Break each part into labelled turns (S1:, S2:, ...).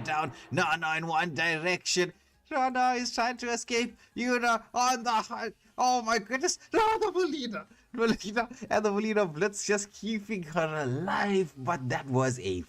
S1: down. Nana in one direction. Nana is trying to escape. Yuna on the... Oh my goodness. No, the Melina. And the Melina Blitz just keeping her alive. But that was a...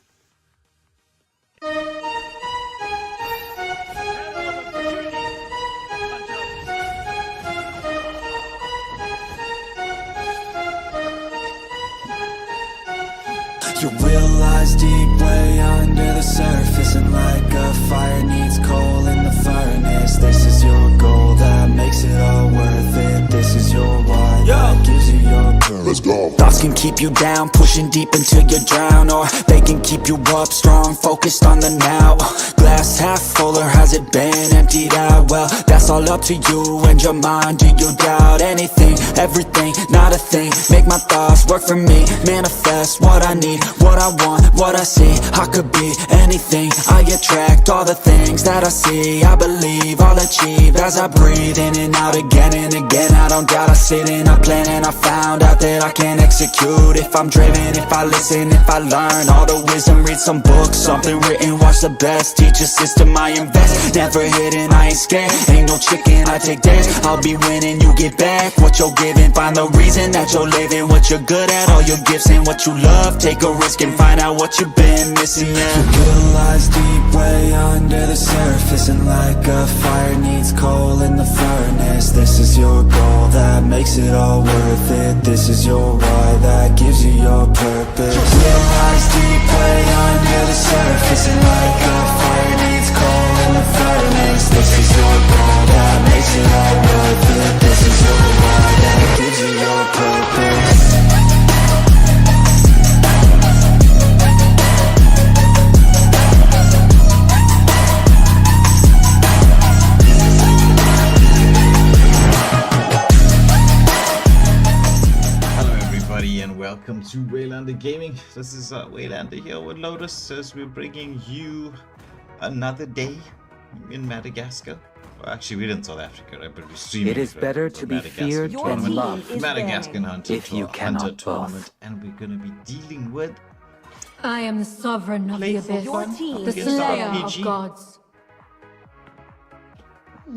S2: You realize deep way under the surface, and like a fire needs coal in the furnace, this is your goal that makes it all worth it. This is your why that gives you your purpose. Let's go. Thoughts can keep you down, pushing deep until you drown, or they can keep you up strong, focused on the now. Glass half full, or has it been emptied out? Well, that's all up to you and your mind. Do you doubt anything, everything, not a thing? Make my thoughts work for me, manifest what I need, what I want, what I see. I could be anything, I attract all the things that I see. I believe I'll achieve as I breathe in and out again and again. I don't doubt, I sit and I plan, and I found out that I can execute if I'm driven, if I listen, if I learn all the wisdom. Read some books, something written, watch the best, teach a system I invest. Never hidden, I ain't scared, ain't no chicken, I take dares. I'll be winning, you get back what you're giving. Find the reason that you're living, what you're good at, all your gifts and what you love. Take a risk and find out what you've been missing. You realize deep way under the surface, and like a fire needs coal in the furnace, this is your goal that makes it all worth it. This is your why that gives you your purpose. You realize deep way under the surface, and like a fire needs coal in the furnace, this is your goal that makes it all worth it. This is your why that gives you your purpose.
S1: And welcome to Waylander Gaming. This is Waylander here with Lotus, as we're bringing you another day in Madagascar. Well, actually, we're in South Africa, right? But we're streaming.
S3: It is better to be feared than loved.
S1: Madagascar Hunter
S3: if you cannot
S1: tournament, and we're going to be dealing with.
S4: I am the sovereign of the abyss, the
S1: against
S4: slayer of
S1: RPG.
S4: gods.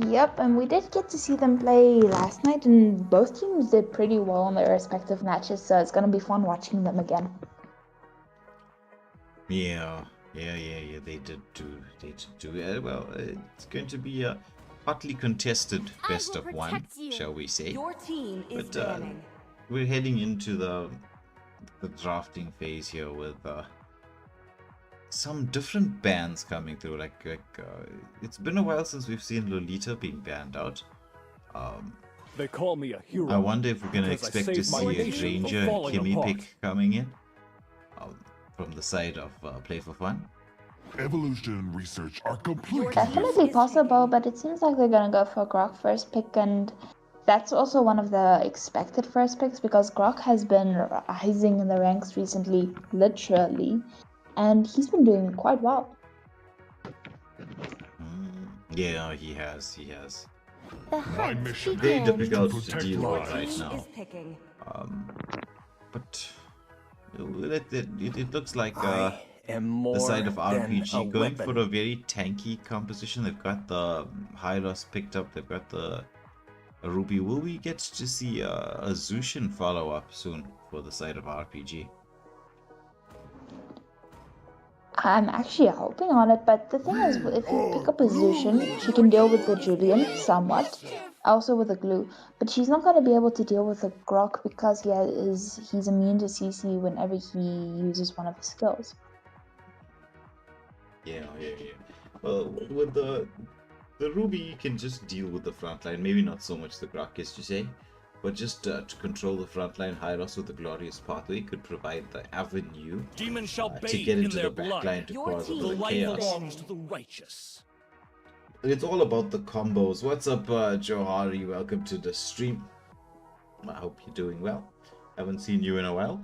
S5: Yep, and we did get to see them play last night, and both teams did pretty well in their respective matches, so it's going to be fun watching them again.
S1: Yeah, they did do well. It's going to be a hotly contested best of one, shall we say.
S6: Your team is
S1: But we're heading into the drafting phase here with some different bans coming through. It's been a while since we've seen Lolita being banned out.
S7: They call me a hero.
S1: I wonder if we're gonna expect to see a Ranger and Kimmy pick coming in from the side of Play for Fun.
S8: Evolution and research are completely
S5: Definitely possible, but it seems like they're going to go for Grok first pick, and that's also one of the expected first picks because Grok has been rising in the ranks recently, literally. And he's been doing quite well.
S1: Yeah, he has.
S8: my mission.
S1: Very difficult to
S8: Protect
S1: deal with
S8: lives.
S1: right now. But it looks like the side of RPG going for a very tanky composition. They've got the Hylos picked up. They've got the Ruby. Will we get to see a Zushin follow up soon for the side of RPG?
S5: I'm actually hoping on it, but the thing is, if you pick up a Zushin, she can deal with the Julian somewhat, also with the glue, but she's not going to be able to deal with the Grok because he's immune to CC whenever he uses one of his skills.
S1: Yeah. Well, with the Ruby, you can just deal with the front line. Maybe not so much the Grok, as you say, but just to control the front line. Hylos with the Glorious Pathway could provide the avenue to get into the back line to cause a little chaos.
S7: To the righteous.
S1: It's all about the combos. What's up, Johari? Welcome to the stream. I hope you're doing well. Haven't seen you in a while.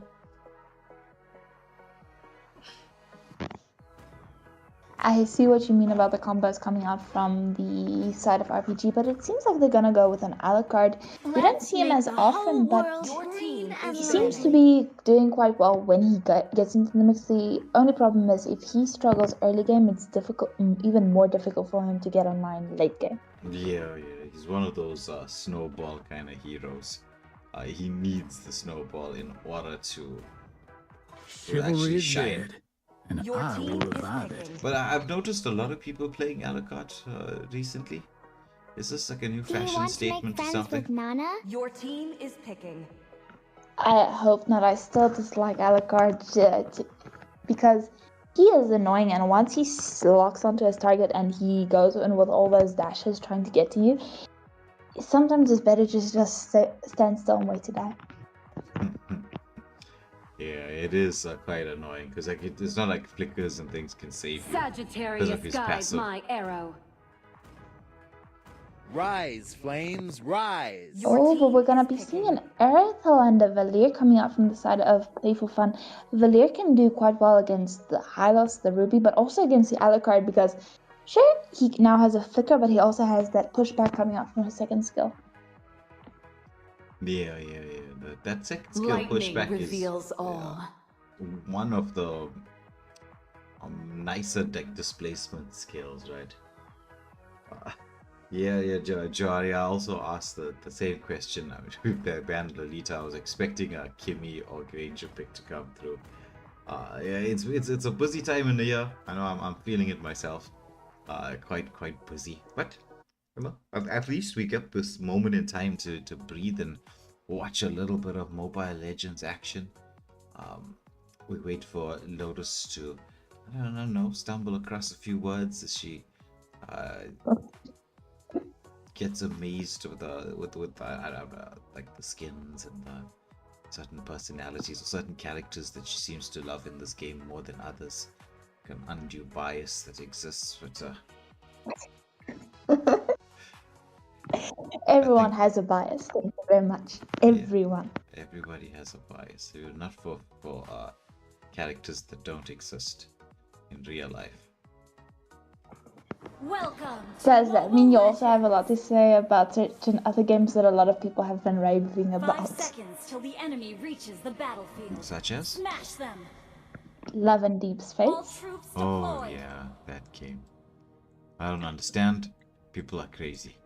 S5: I see what you mean about the combos coming out from the side of RPG, but it seems like they're gonna go with an Alucard. We don't see him as often, but he seems to be doing quite well when he gets into the mix. The only problem is if he struggles early game, it's difficult, even more difficult for him to get online late game.
S1: Yeah, he's one of those snowball kind of heroes. He needs the snowball in order to actually
S6: Chivalry is
S1: shine.
S6: dead, and I will revive it.
S1: But I've noticed a lot of people playing Alucard recently. Is this like a new fashion statement or something?
S8: Nana?
S9: Your team is picking.
S5: I hope not. I still dislike Alucard because he is annoying, and once he locks onto his target and he goes in with all those dashes trying to get to you, sometimes it's better to just stand still and wait to die.
S1: Yeah, it is quite annoying because like it's not like flickers and things can save you.
S4: Sagittarius
S1: of his
S4: guides
S1: passive.
S4: my arrow.
S10: Rise, flames, rise!
S5: Oh, but we're gonna be seeing an Earthel and a Valir coming out from the side of Playful Fun. Valir can do quite well against the Hylos, the Ruby, but also against the Alucard because, sure, he now has a flicker, but he also has that pushback coming out from his second skill.
S1: Yeah. That second skill
S4: Lightning
S1: pushback
S4: reveals
S1: is
S4: all.
S1: one of the nicer deck displacement skills, right? Jari, I also asked the same question. I mean, with the banned Lolita, I was expecting a Kimmy or Granger pick to come through. It's a busy time in the year. I know I'm feeling it myself. Quite busy, but you know, at least we get this moment in time to breathe and watch a little bit of Mobile Legends action. We wait for Lotus to, I don't know, stumble across a few words as she gets amazed with like the skins and the certain personalities or certain characters that she seems to love in this game more than others. An undue bias that exists, but
S5: Everyone has a bias. Thank you very much. Everyone.
S1: Yeah, everybody has a bias. Not for characters that don't exist in real life.
S4: Welcome.
S5: Does that mean you also have a lot to say about certain other games that a lot of people have been raving
S4: 5
S5: about?
S4: seconds till the enemy reaches the battlefield.
S1: Such as?
S4: Smash them.
S5: Love and Deep's
S4: All
S5: Fate.
S4: troops
S1: Oh
S4: deployed.
S1: yeah, that game. I don't understand. People are crazy.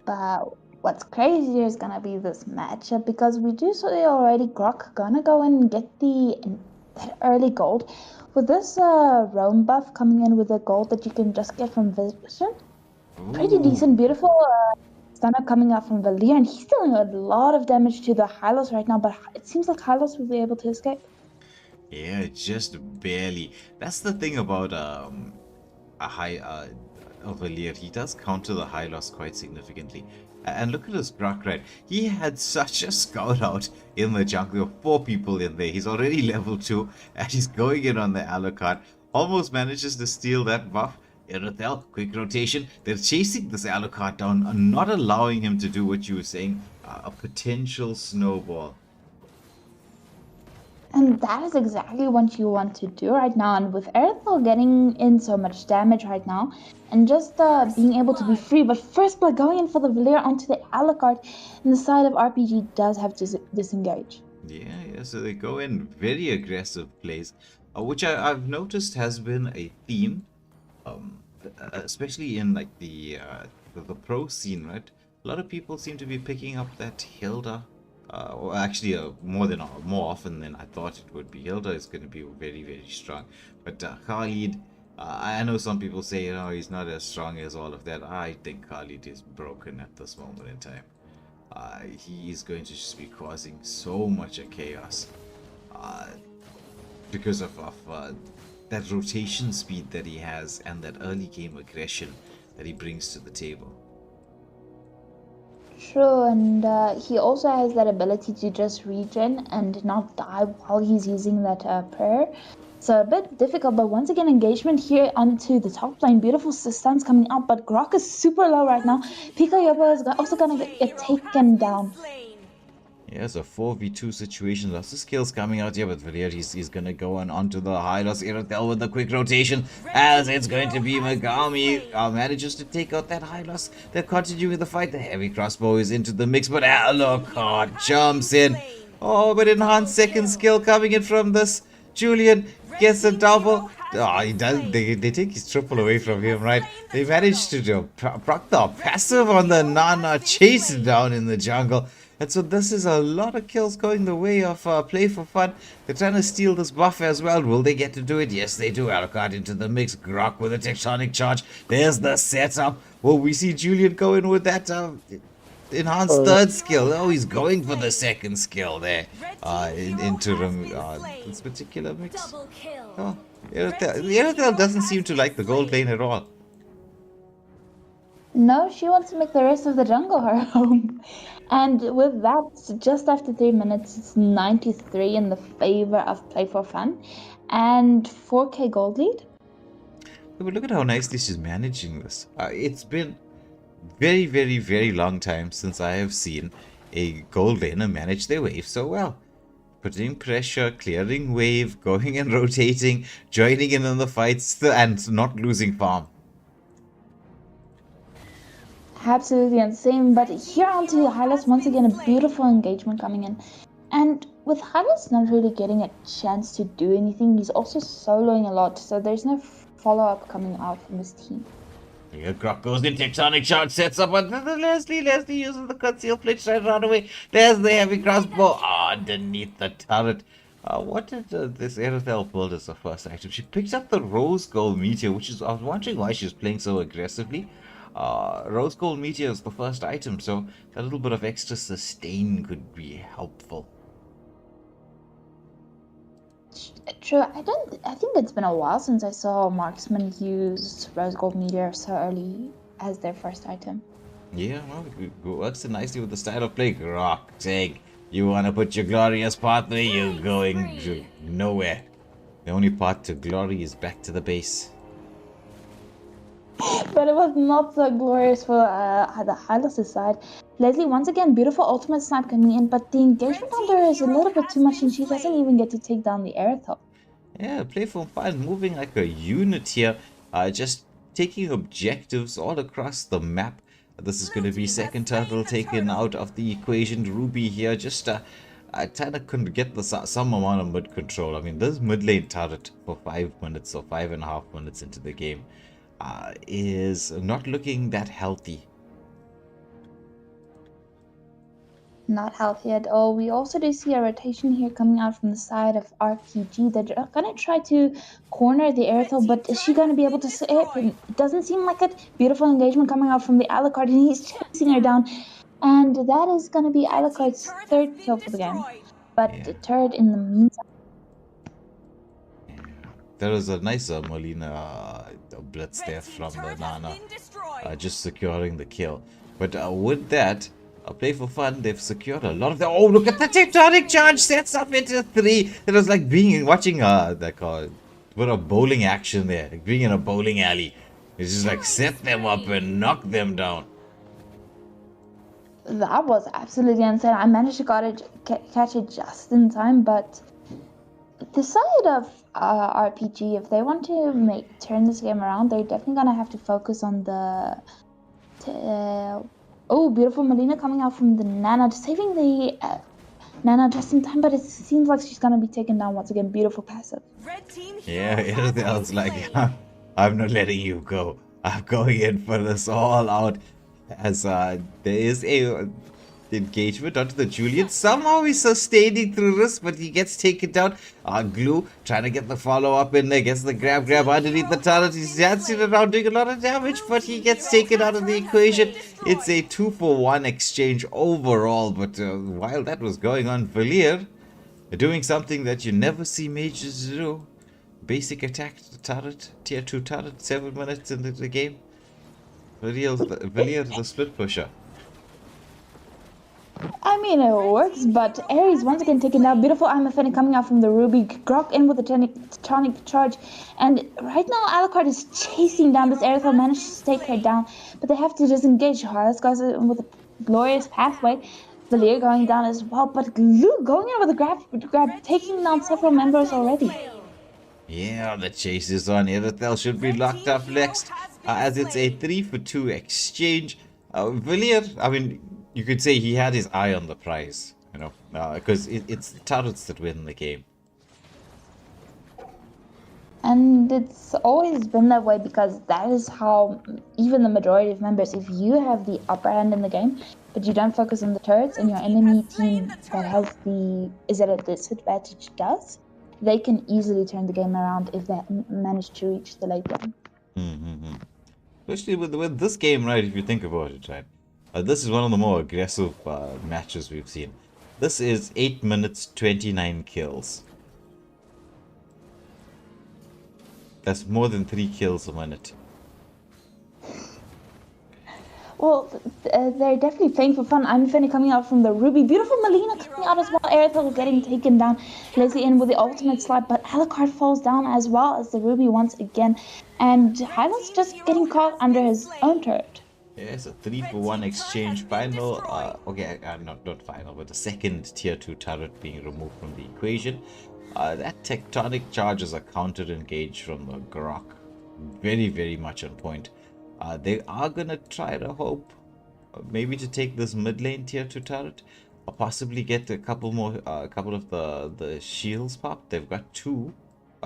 S5: But what's crazier is gonna be this matchup because we do see already Grok gonna go in and get that early gold. With this roam buff coming in with the gold that you can just get from Vision, pretty decent, beautiful stunner coming out from Valir, and he's dealing a lot of damage to the Hylos right now, but it seems like Hylos will be able to escape.
S1: Yeah, just barely. That's the thing about a Valir. He does counter the high loss quite significantly. And look at his Grok, right? He had such a scout out in the jungle. There were 4 people in there. He's already level 2 and he's going in on the Alucard. Almost manages to steal that buff. Irithel, quick rotation. They're chasing this Alucard down and not allowing him to do what you were saying, a potential snowball.
S5: And that is exactly what you want to do right now. And with Earthfall getting in so much damage right now, and just being able to be free, but first blood going in for the Valir onto the Alucard, and the side of RPG does have to disengage.
S1: Yeah, so they go in very aggressive plays, which I've noticed has been a theme, especially in like the pro scene, right? A lot of people seem to be picking up that Hilda. Or actually, more often than I thought it would be. Hilda is going to be very, very strong. But Khalid, I know some people say, he's not as strong as all of that. I think Khalid is broken at this moment in time. He is going to just be causing so much chaos because of that rotation speed that he has and that early game aggression that he brings to the table.
S5: True, and he also has that ability to just regen and not die while he's using that prayer. So a bit difficult, but once again, engagement here onto the top lane. Beautiful stuns coming out, but Grok is super low right now. Pico Yobo is also gonna get taken down.
S1: Yeah, it's a 4v2 situation. Lots of skills coming out here, but Villiers, he's gonna go onto the Hylos Irithel with the quick rotation, as it's going to be Megami manages to take out that Hylos. They're continuing the fight. The heavy crossbow is into the mix, but Alucard jumps in. Oh, but enhanced second skill coming in from this. Julian gets a double. Oh, he does. They take his triple away from him, right? They managed to proc the passive on the Nana, chase it down in the jungle. And so this is a lot of kills going the way of Play for Fun. They're trying to steal this buff as well. Will they get to do it? Yes, they do. Alucard into the mix. Grok with a tectonic charge. There's the setup. Will we see Julian go in with that enhanced third skill? Oh, he's going for the second skill there. Into this particular mix. Oh, Irithel doesn't seem to like the gold lane at all.
S5: No, she wants to make the rest of the jungle her home. And with that, just after 3 minutes, it's 93 in the favor of Play for Fun. And 4k gold lead.
S1: But look at how nicely she's managing this. It's been very, very, very long time since I have seen a gold laner manage their wave so well. Putting pressure, clearing wave, going and rotating, joining in on the fights, and not losing farm.
S5: Absolutely insane, but here onto Hylos, once again a beautiful engagement coming in. And with Hylos not really getting a chance to do anything, he's also soloing a lot, so there's no follow-up coming out from his team.
S1: Here Grok goes in, tectonic charge sets up, but Leslie uses the conceal flitch to run away. There's the heavy crossbow underneath the turret. What did this Irithel build as the first item? She picks up the Rose Gold Meteor, which is, I was wondering why she's playing so aggressively. Rose Gold Meteor is the first item, so a little bit of extra sustain could be helpful.
S5: True, I think it's been a while since I saw Marksman use Rose Gold Meteor so early as their first item.
S1: Yeah, well, it works nicely with the style of play. Grok saying, you want to put your glorious path there, you're going to nowhere. The only path to glory is back to the base.
S5: But it was not so glorious for the Hylos' side. Leslie, once again, beautiful ultimate snipe coming in, but the engagement on her is a little bit too much and she doesn't even get to take down the Irithel.
S1: Yeah, Play for Fun, moving like a unit here, just taking objectives all across the map. This is going to be second turtle taken out of the equation. Ruby here just trying to get some amount of mid control. I mean, this mid lane turret for 5 minutes or 5.5 minutes into the game is not looking that healthy.
S5: Not healthy at all. We also do see a rotation here coming out from the side of RPG. They're going to try to corner the Irithel, but is she going to be able to save it? It doesn't seem like it. Beautiful engagement coming out from the Alucard, and he's chasing her down. And that is going to be Alucard's third kill for the game. But the turret in the meantime.
S1: There was a nice Molina blitz there from the Nana, just securing the kill. But with that, Play for Fun, they've secured a lot of the. Oh, look at the tectonic charge sets up into 3. It was like watching what a bowling action there, like being in a bowling alley. It's just like set them up and knock them down.
S5: That was absolutely insane. I managed to catch it just in time, but the side of RPG, if they want to turn this game around, they're definitely gonna have to focus on the. Oh, beautiful Molina coming out from the Nana, saving the Nana just in time, but it seems like she's gonna be taken down once again. Beautiful passive.
S1: Yeah, everything else like, I'm not letting you go. I'm going in for this all out. As there is a engagement onto the Julian. Somehow he's sustaining through this, but he gets taken down. Glue trying to get the follow-up in there, gets the grab underneath the turret. He's dancing around doing a lot of damage, but he gets taken out of the equation. It's a 2-for-1 exchange overall, but while that was going on, Villiers doing something that you never see mages do. Basic attack to the turret, tier 2 turret, 7 minutes into the game. Villiers the split pusher.
S5: I mean, it works, but Ares once again taken down. Beautiful Amazonian coming out from the Ruby. Grok in with the tonic charge. And right now, Alucard is chasing down this Irithel, managed to take her down. But they have to disengage her. This goes with a glorious pathway. Valir going down as well, but Glue going in with a grab, taking down several members already.
S1: Yeah, the chase is on. Erythel should be locked up next, as it's a 3-for-2 exchange. Villiers, I mean, you could say he had his eye on the prize, you know, because it's the turrets that win the game.
S5: And it's always been that way because that is how even the majority of members, if you have the upper hand in the game, but you don't focus on the turrets and your enemy team that is at a disadvantage does, they can easily turn the game around if they manage to reach the late game.
S1: Especially with this game, right, if you think about it, right? This is one of the more aggressive matches we've seen. This is 8 minutes, 29 kills. That's more than 3 kills a minute.
S5: Well, they're definitely playing for fun. I'm Fanny coming out from the Ruby. Beautiful Melina coming out as well. Erythel getting taken down. Leslie in with the ultimate slide, but Alucard falls down as well as the Ruby once again. And Hylas just getting caught under his own turret.
S1: Yeah, it's a 3-for-1 exchange. Final, not final, but the second tier 2 turret being removed from the equation. That tectonic charges are counter-engaged from the Grok. Very, very much on point. They are going to try to hope maybe to take this mid lane tier 2 turret. Or possibly get a couple of the shields popped. They've got 2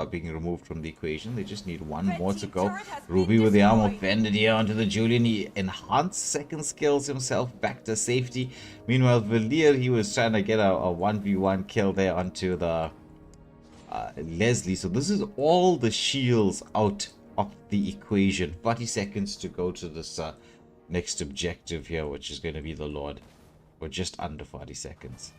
S1: being removed from the equation. They just need 1 more to go. Ruby with the arm offended here onto the Julian. He enhanced second skills himself back to safety. Meanwhile, Valir, he was trying to get a 1v1 kill there onto the Leslie. So this is all the shields out of the equation. 40 seconds to go to this next objective here, which is going to be the Lord. Or just under 40 seconds.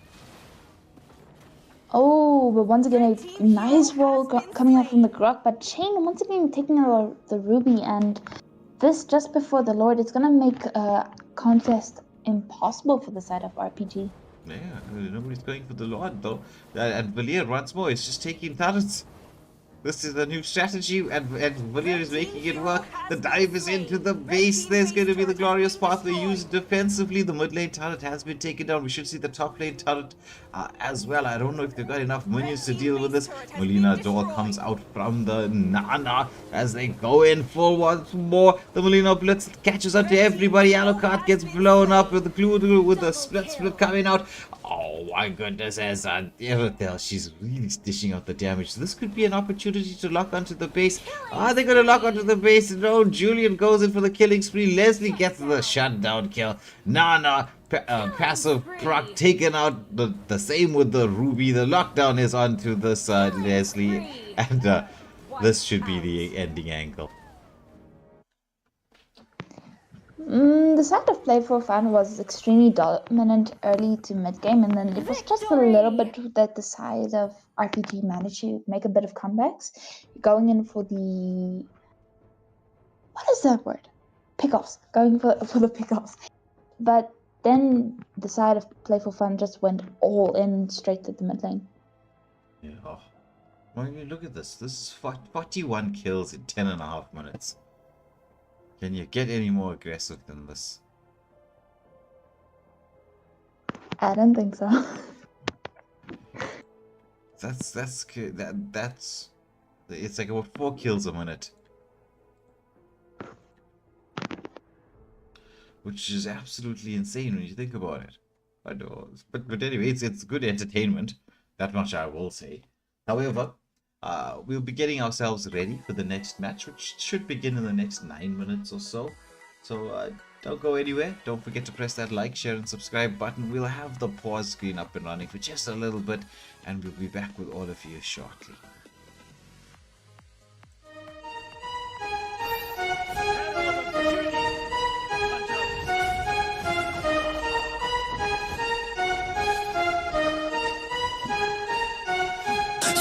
S5: Oh, but once again, a nice roll coming out from the Grok. But Chain once again taking out the Ruby. And this just before the Lord, it's going to make a contest impossible for the side of RPG.
S1: Yeah, nobody's going for the Lord though. And Valir once more is just taking turrets. This is the new strategy, and Valir is making it work. The dive is into the base. There's going to be the glorious pathway used defensively. The mid lane turret has been taken down. We should see the top lane turret as well. I don't know if they've got enough minions to deal with this. Melina Door comes out from the Nana as they go in for once more. The Melina Blitz catches up to everybody. Alucard gets blown up with the glue with the split coming out. Oh my goodness, as Erythel, she's really dishing out the damage. So this could be an opportunity to lock onto the base. Are they going to lock onto the base? No, Julian goes in for the killing spree. Leslie gets the shutdown kill. Nana, passive proc taken out. The same with the Ruby. The lockdown is onto this Leslie. And this should be the ending angle.
S5: The side of Play for Fun was extremely dominant early to mid game, and then it was just a little bit that the side of RPG managed to make a bit of comebacks, going in for the what is that word? Pickoffs, going for the pickoffs. But then the side of Play for Fun just went all in straight to the mid lane.
S1: Yeah. Well, look at this. This is 41 kills in 10.5 minutes. Can you get any more aggressive than this?
S5: I don't think so.
S1: That's it's like about 4 kills a minute, which is absolutely insane when you think about it. I know, but anyway, it's good entertainment. That much I will say. However, we'll be getting ourselves ready for the next match, which should begin in the next 9 minutes or so. So don't go anywhere. Don't forget to press that like, share, and subscribe button. We'll have the pause screen up and running for just a little bit, and we'll be back with all of you shortly.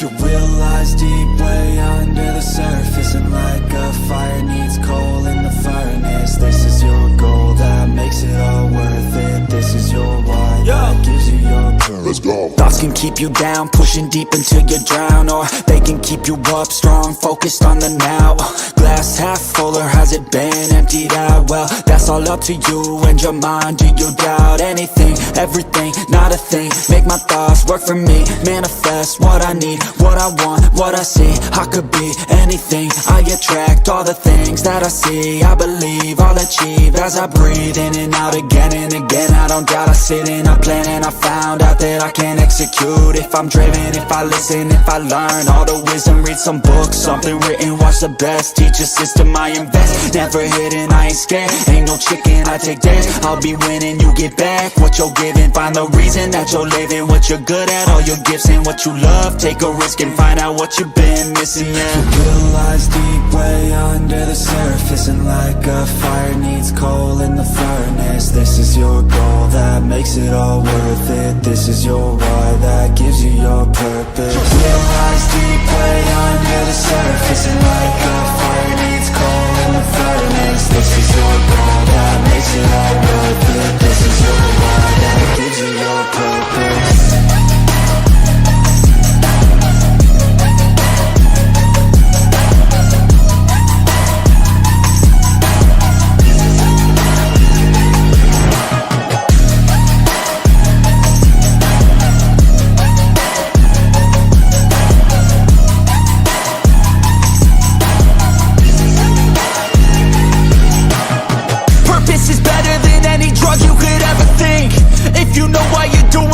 S2: Your will lies deep way under the surface, and like a fire needs coal in the furnace. This is your goal that makes it all worth it. This is your why that gives you your purpose. Let's go. Thoughts can keep you down, pushing deep until you drown, or they can keep you up strong, focused on the now. Glass half full, or has it been emptied out? Well, that's all up to you and your mind. Do you doubt anything, everything, not a thing? Make my thoughts work for me, manifest what I need, what I want, what I see. I could be anything, I attract all the things that I see. I believe I'll achieve as I breathe in and out again and again. I don't doubt, I sit and I plan, and I found out that I can execute if I'm driven, if I listen, if I learn all the wisdom. Read some books, something written, watch the best, teach a system I invest. Never hidden, I ain't scared, ain't no chicken, I take dares. I'll be winning, you get back what you're giving. Find the reason that you're living, what you're good at, all your gifts and what you love. Take a risk and find out what you've been missing, yeah. You realize deep way under the surface, and like a fire needs coal in the furnace. This is your goal that makes it all worth it. This is your why that gives you your purpose. Realize deep way under the surface, and like a fire needs coal in the furnace. This is your goal that makes it all worth it. This is your why that gives you your purpose.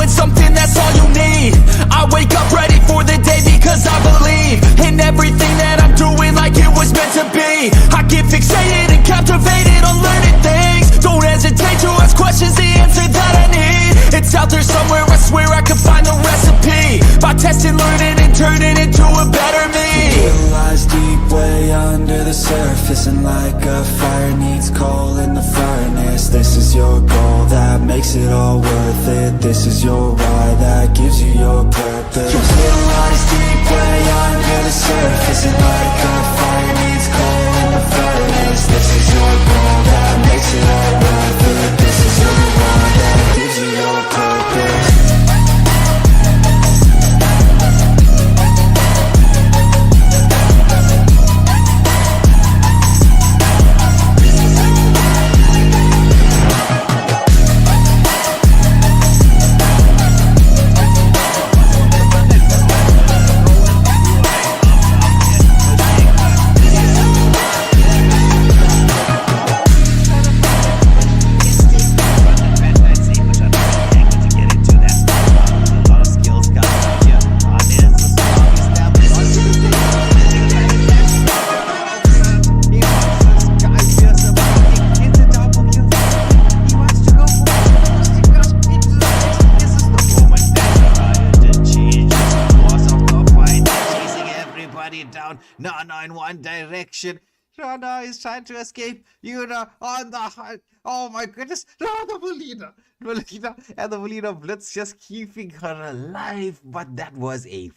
S2: Something, that's all you need. I wake up ready for the day because I believe in everything that I'm doing like it was meant to be. I get fixated and captivated on learning things. Don't hesitate to ask questions, the answer that I need. It's out there somewhere, I swear I can find the recipe. By testing, learning, and turning into a better me. Realize deep way under the surface, and like a fire needs coal in the furnace. This is your goal that makes it all worth it. This is your why that gives you your purpose. You realize deep way under the surface, and like a fire needs coal in the furnace. This is your goal that makes it all worth it. This is your why that gives you your purpose.
S1: Down, Nana in one direction. Nana is trying to escape. Yuna on the hunt. Oh my goodness. No, the Melina and the Melina Blitz just keeping her alive. But that was a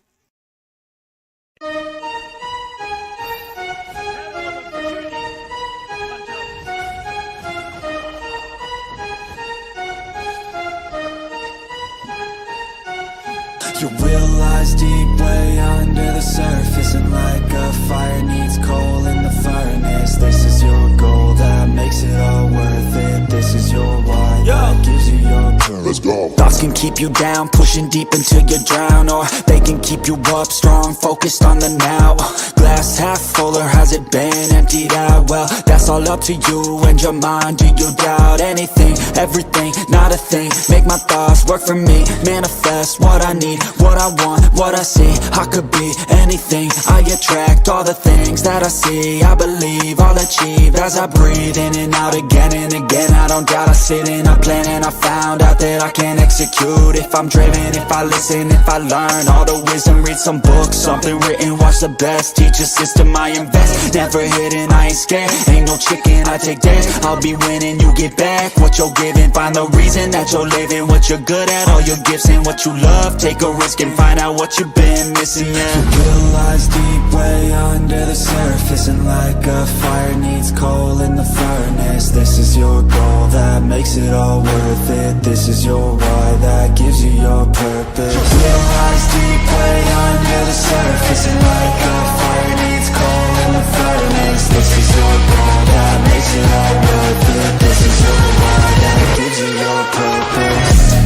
S1: You realize deep way under the surface, and like a fire needs coal in the furnace. This is your goal that makes it all worth it. This is your why that gives you your purpose. Let's go. Thoughts can keep you down, pushing deep until you drown, or they can keep you up strong, focused on the now. Glass half full, or has it been emptied out? Well, that's all up to you and your mind. Do you doubt anything, everything, not a thing? Make my thoughts work for me, manifest what I need, what I want, what I see. I could be anything, I attract all the things that I see. I believe I'll achieve as I breathe in and out again and again. I don't doubt, I sit and I plan, and I found out that I can execute if I'm driven, if I listen, if I learn all the wisdom. Read some books, something written, watch the best, teach a system I invest. Never hidden, I ain't scared, ain't no chicken, I take dares. I'll be winning, you get back what you're giving. Find the reason that you're living, what you're good at, all your gifts and what you love. Take a risk and find out what you've been missing, yeah. You realize deep way under the surface, and like a fire needs coal in the furnace. This is your goal that makes it all worth it. This is your
S2: why that gives you your purpose. Real lies deep way under the surface, and like a fire needs coal in the furnace. This is your goal that makes it all worth it. This is your why that gives you your purpose.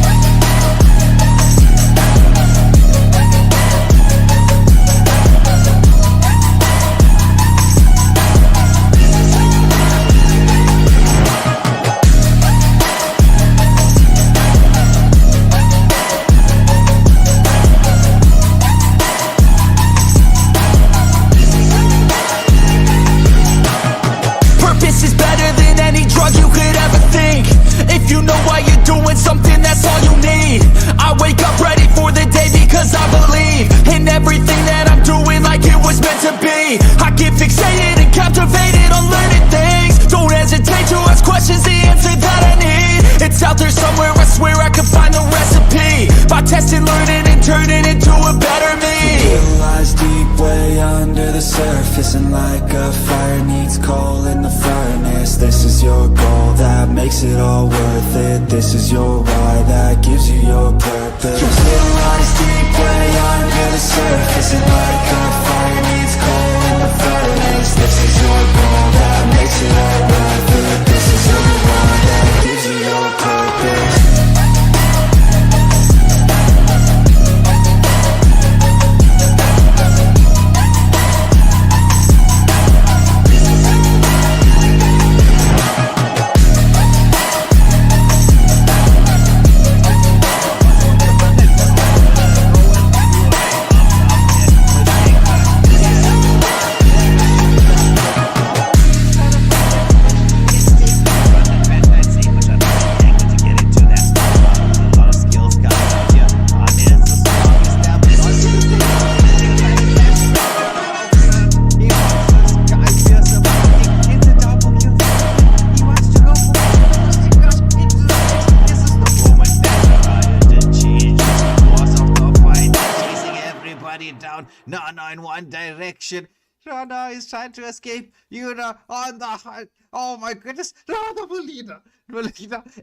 S11: Something, that's all you need. I wake up ready for the day because I believe in everything that I'm doing like it was meant to be. I get fixated and captivated on learning things. Don't hesitate to ask questions, the answer that I need. It's out there somewhere, I swear I can find the recipe. By testing, learning, and turning into a better me.
S2: Real lies deep way under the surface, and like a fire needs coal in the furnace. This is your goal that makes it all worth it. This is your why that gives you your purpose. Real lies deep way under the surface, and like a fire needs coal in the furnace. This is your goal that makes it all worth it. This is your why that gives you your purpose.
S1: Down, Nana in one direction. Nana is trying to escape. Yuna on the oh my goodness. No, the Melina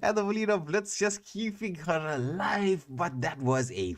S1: and the Melina Blitz just keeping her alive. But that was a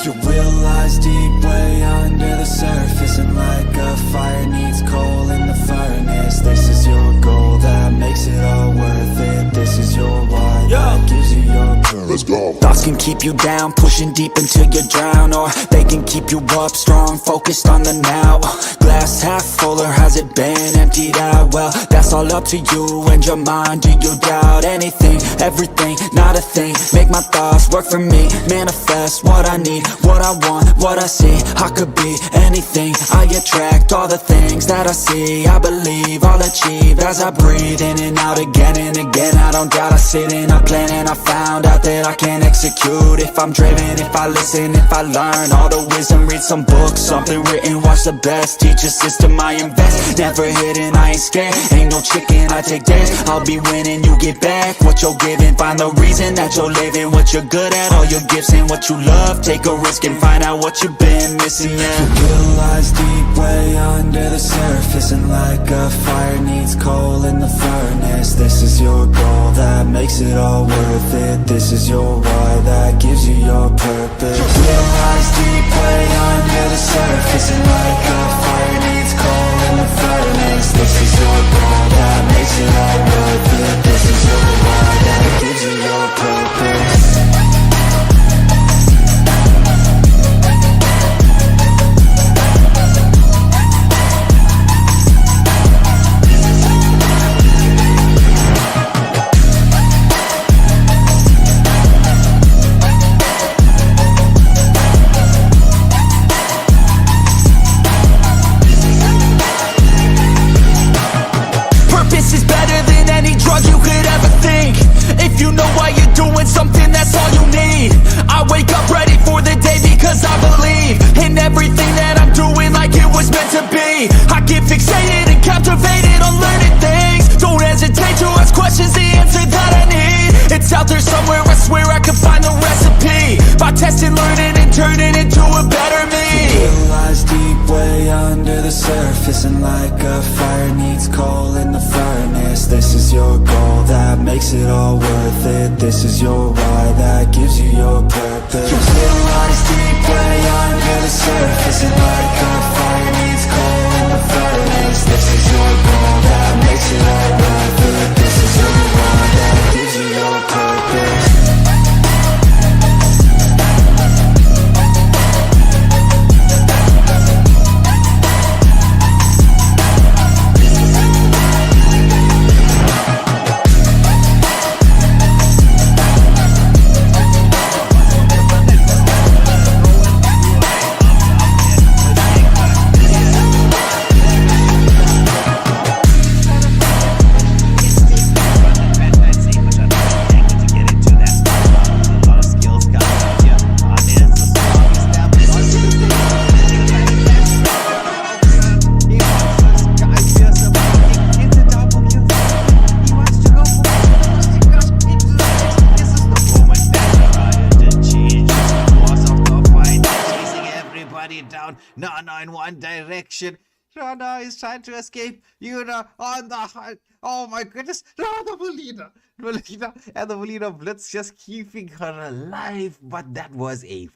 S2: Your will lies deep way under the surface, and like a fire needs coal in the furnace. This is your goal that makes it all worth it. This is your why that gives you your purpose.
S8: Let's go.
S11: Thoughts can keep you down, pushing deep until you drown, or they can keep you up strong, focused on the now. Glass half full, or has it been emptied out? Well, that's all up to you and your mind. Do you doubt anything, everything, not a thing? Make my thoughts work for me, manifest what I need, what I want, what I see. I could be anything, I attract all the things that I see. I believe I'll achieve as I breathe in and out again and again. I don't doubt, I sit and I plan, and I found out that I can execute if I'm driven, if I listen, if I learn all the wisdom. Read some books, something written, watch the best, teach a system I invest. Never hidden, I ain't scared, ain't no chicken, I take dares. I'll be winning, you get back what you're giving. Find the reason that you're living, what you're good at, all your gifts and what you love. Take a risk and find out what you've been missing, yeah.
S2: Your will lies deep way under the surface, and like a fire needs coal in the furnace. This is your goal that makes it all worth it. This is your why that gives you your purpose. Your will lies deep way under the surface, and like a fire needs coal in the furnace. This is your goal that makes it all worth it. This is your why that gives you your purpose.
S11: Something, that's all you need. I wake up ready for the day because I believe in everything that I'm doing like it was meant to be. I get fixated and captivated on learning things. Don't hesitate to ask questions, the answer that I need. It's out there somewhere, I swear I can find the recipe. By test and learn it and turn it into a better me. You realize deep way under the surface, and like a fire needs coal in the furnace, this is your goal that makes it all worth it. This is your why that gives you your purpose. You realize deep way under the surface, and like a fire needs coal in the furnace, this is your goal that makes it all worth it. This is your why that gives you your purpose.
S1: Down, Nana in one direction. Nana is trying to escape. Yuna on the hunt. Oh my goodness. No, the Melina and the Melina Blitz just keeping her alive. But that was a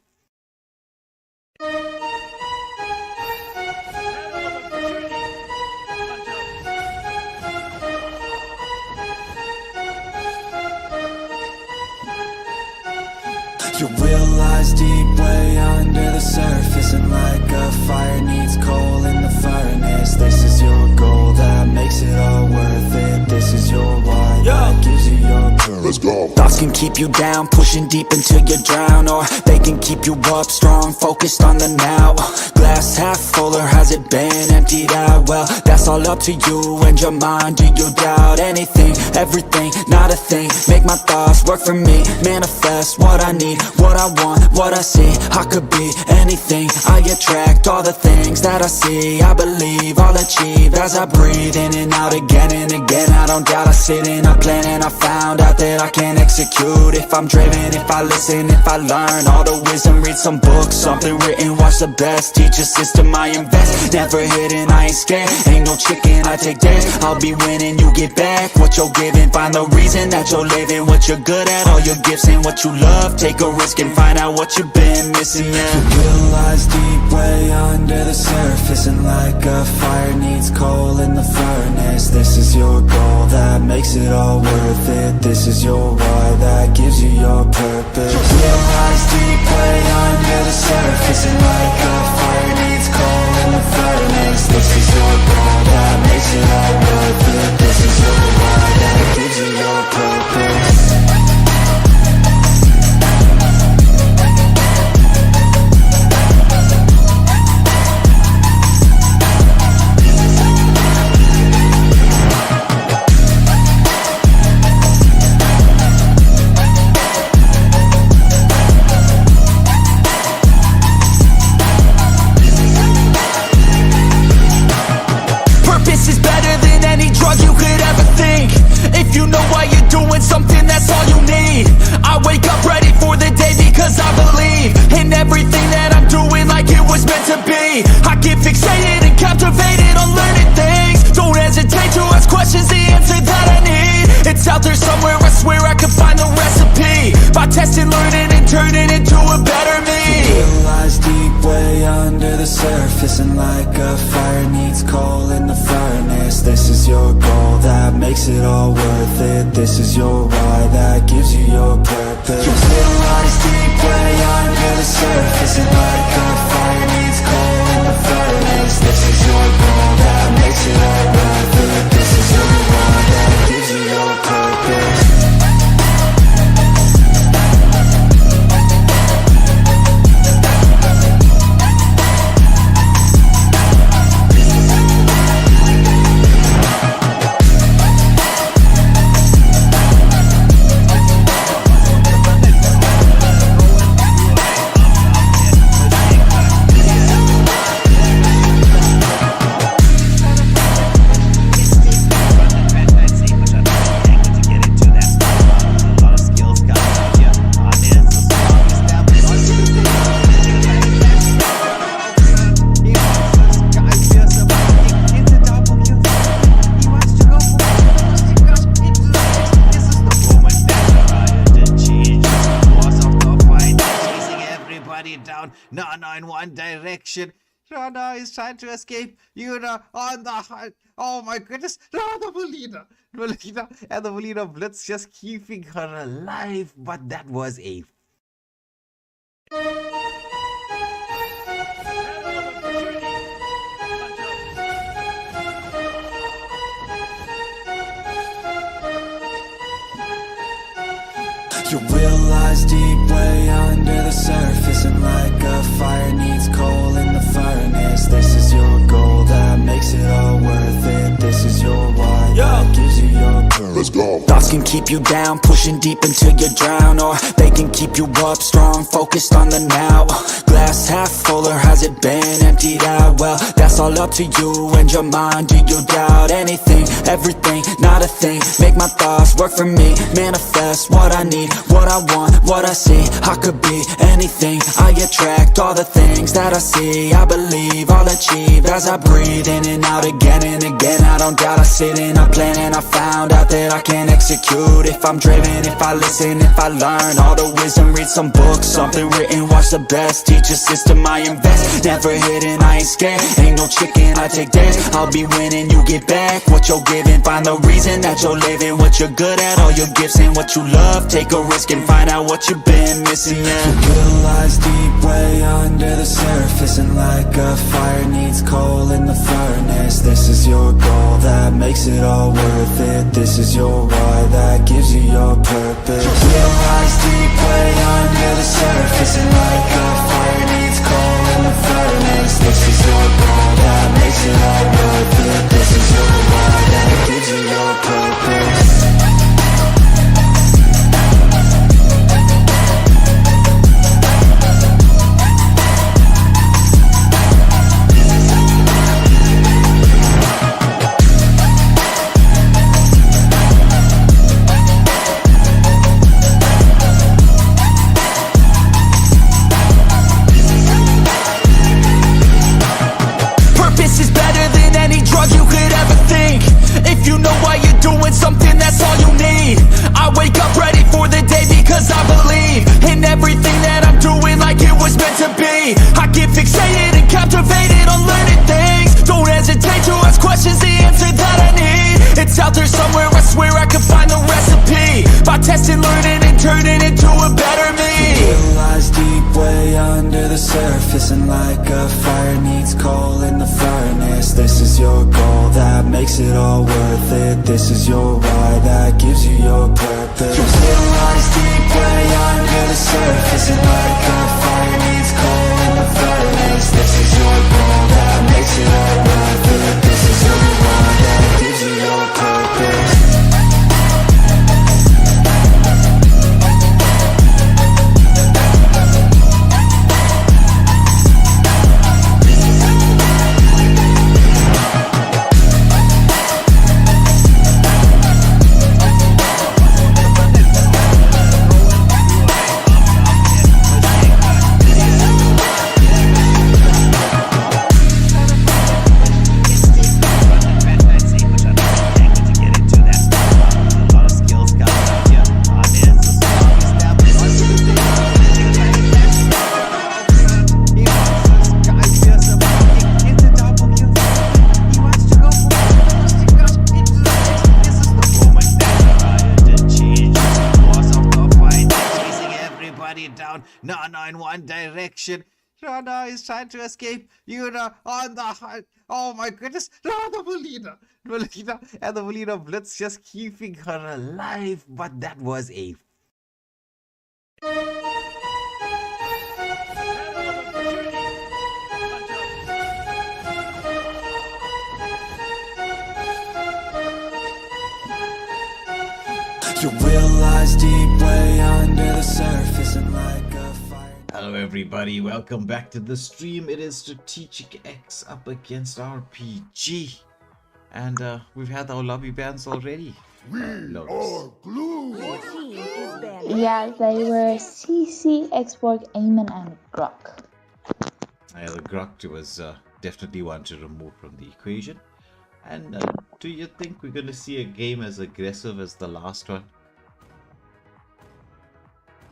S2: You realize deep way under the surface, and like a fire needs coal in the furnace, this is your goal that makes it all worth it. This is your why that gives you your purpose. Let's go.
S11: Thoughts can keep you down, pushing deep until you drown, or they can keep you up strong, focused on the now. Glass half full, or has it been emptied out? Well, that's all up to you and your mind. Do you doubt anything, everything, not a thing? Make my thoughts work for me, manifest what I need, what I want, what I see. I could be anything, I attract all the things that I see. I believe I'll achieve as I breathe in and out again and again. I don't doubt, I sit and I plan, and I found out that I can execute if I'm driven, if I listen, if I learn all the wisdom. Read some books, something written, watch the best, teach a system I invest. Never hidden, I ain't scared, ain't no chicken, I take dares. I'll be winning, you get back what you're giving. Find the reason that you're living, what you're good at, all your gifts and what you love. Take a risk and find out what you've been missing.
S2: You realize deep way under the surface, and like a fire needs coal in the furnace, this is your goal that makes it all worth it. This is your why that gives you your purpose. You realize deep way under the surface, and like a fire needs coal in the furnace, this is your goal that makes it all worth it. This is your why that gives you your purpose.
S11: Something, that's all you need. I wake up ready for the day because I believe in everything that I'm doing like it was meant to be. I get fixated and captivated on learning things. Don't hesitate to ask questions, the answer that I need. It's out there somewhere, I swear I can find the recipe. By testing, learning, and turning into a better me.
S2: You realize deep way under the surface, and like a fire needs coal in the furnace, this is your goal that makes it all worth it. This is your why that gives you your purpose. You realize deep way under the surface, and like a fire needs coal in the furnace, this is your goal that makes it all worth it. This is your why that gives you your purpose.
S1: No, no, in one direction. Rana is trying to escape. Yuna on the hunt. Oh my goodness. No, the Melina. And the Melina Blitz just keeping her alive. But that was a...
S2: You realize deep way under the surface, and like a fire needs coal in the furnace, this is your goal that makes it all worth it. This is your why that gives you your purpose. Let's go. Thoughts can keep you down, pushing deep until you drown, or they can keep you up strong, focused on the now. Glass half full, or has it been emptied out? Well, that's all up to you and your mind. Do you doubt anything, everything, not a thing? Make my thoughts work for me, manifest what I need, what I want, what I see. I could be anything, I attract all the things that I see. I believe I'll achieve as I breathe in and out again and again. I don't doubt, I sit and I plan, and I found out that I can execute if I'm driven, if I listen, if I learn all the wisdom. Read some books, something written, watch the best, teach a system I invest. Never hidden, I ain't scared, ain't no chicken, I take dares. I'll be winning, you get back what you're giving. Find the reason that you're living, what you're good at, all your gifts and what you love. Take a risk and find out what you've been missing. You realize deep way under the surface, and like a fire needs coal in the furnace, this is your goal that makes it all worth it. This is your why that gives you your purpose. You realize deep way under the surface, and like a fire needs coal in the furnace, this is your goal that makes it all worth it. This is your why that gives you your purpose. Something, that's all you need. I wake up ready for the day because I believe in everything that I'm doing like it was meant to be. I get fixated and captivated on learning things. Don't hesitate to ask questions, the answer that I need. It's out there somewhere, I swear I can find the recipe. By testing, learning, and turning into a better me. You realize deep way under the surface, and like a fire needs coal in the furnace, this is your goal that makes it all worth it. This is your why that gives you your purpose. You realize deep way under the surface, and like a fire needs coal in the furnace, this is your goal that makes it all worth it. This is your why that gives you your purpose.
S1: Down, Nana in one direction. Rana is trying to escape. Yuna on the hunt. Oh my goodness. No, the Melina. And the Melina Blitz just keeping her alive. But that was a... You realize deep way under the surface, and like a fire... Hello everybody, welcome back to the stream. It is Strategic X up against RPG. And we've had our lobby bans already.
S8: We are glue!
S9: Your team is banned.
S5: Yeah, they were CC, Xborg, Eamon, and Grok.
S1: Yeah, the Grok was definitely one to remove from the equation. And do you think we're going to see a game as aggressive as the last one?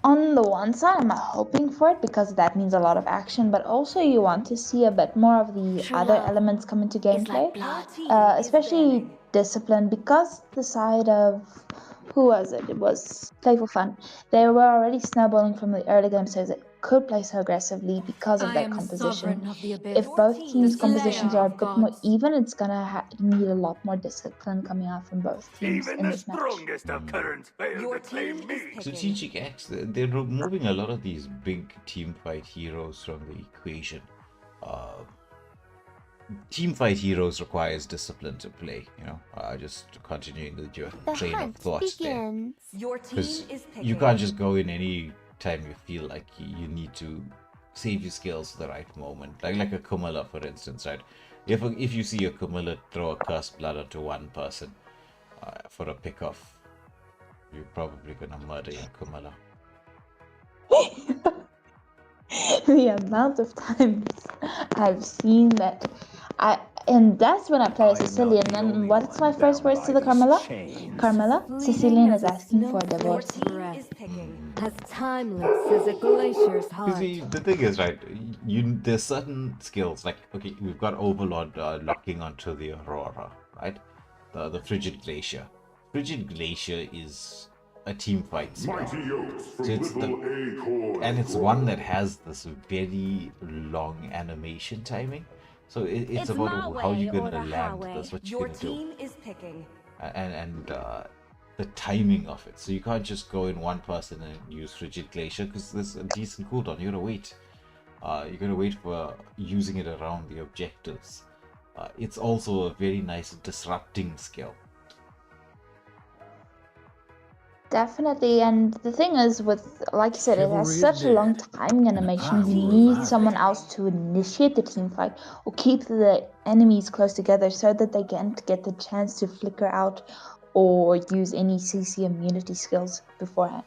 S5: On the one side, I'm hoping for it because that means a lot of action, but also you want to see a bit more of the other elements come into gameplay, especially discipline, because the side of, who was it? It was Playful Fun. They were already snowballing from the early game, so they could play so aggressively because of their composition. If both teams' compositions are a bit more even, it's gonna need a lot more discipline coming out from both teams in this match.
S9: Your team is picking.
S1: Strategic X, they're removing a lot of these big team fight heroes from the equation. Team fight heroes requires discipline to play, you know. Just continuing with your train of thought there.
S9: Your team is picking.
S1: You can't just go in any time you feel like you need to save your skills at the right moment. Like a Kumala, for instance, right? If you see a Kumala throw a cursed blood onto one person for a pickoff, you're probably gonna murder your Kumala.
S5: The amount of times I've seen that, and that's when I play as Sicilian. And what's my first words to the Carmela? Carmela, Sicilian is asking for a divorce.
S4: As timeless as a glacier's
S1: You
S4: heart.
S1: see, the thing is, right, there's certain skills, like, okay, we've got Overlord locking onto the Aurora, right? The Frigid Glacier. Frigid Glacier is a team fight skill. So it's one that has this very long animation timing. So it's about how you're going to land this, what you're going to do.
S9: Your team is picking.
S1: And the timing of it. So you can't just go in one person and use Frigid Glacier because there's a decent cooldown. You're gonna wait. You're gonna wait for using it around the objectives. It's also a very nice disrupting skill.
S5: Definitely, and the thing is, with, like you said, it has such a long timing animation. You need someone else to initiate the team fight or keep the enemies close together so that they can't get the chance to flicker out or use any CC immunity skills beforehand.